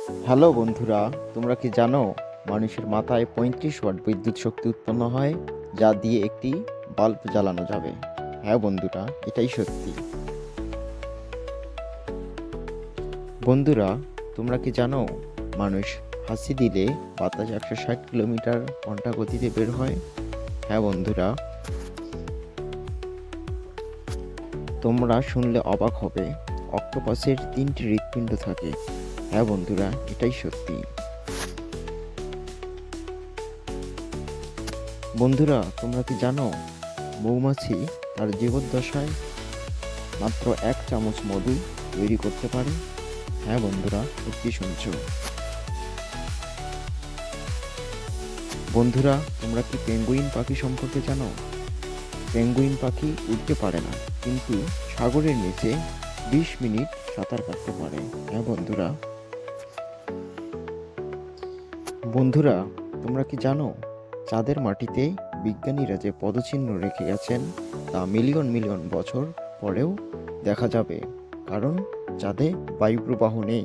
Hello বন্ধুরা, তোমরা কি জানো মানুষের মাথায় 35 ওয়াট বিদ্যুৎ শক্তি উৎপন্ন হয়, যা দিয়ে একটি বাল্ব জ্বালানো যাবে? হ্যাঁ বন্ধুরা, এটাই সত্যি। বন্ধুরা, তোমরা কি জানো মানুষ হাসি দিলে বাতাস 160 কিলোমিটার/ঘন্টা গতিতে বের হয়? হ্যাঁ বন্ধুরা, তোমরা শুনলে অবাক হবে, অক্টোপাসের 3টি হৃৎপিণ্ড থাকে। হ্যাঁ বন্ধুরা, এটাই সত্যি। বন্ধুরা, তোমরা কি জানো মৌমাছি তার জীবদ্দশায় মাত্র 1 চামচ মধু তৈরি করতে পারে? হ্যাঁ বন্ধুরা, সত্যি শুনছো। বন্ধুরা, তোমরা কি পেঙ্গুইন পাখি সম্পর্কে জানো? পেঙ্গুইন পাখি উড়তে পারে না, কিন্তু সাগরের নিচে 20 মিনিট সাঁতার কাটতে পারে। হ্যাঁ বন্ধুরা। বন্ধুরা, তোমরা কি জানো চাঁদের মাটিতে বিজ্ঞানীরা যে পদচিহ্ন রেখে গেছেন তা মিলিয়ন মিলিয়ন বছর পরেও দেখা যাবে, কারণ চাঁদে বায়ুপ্রবাহ নেই।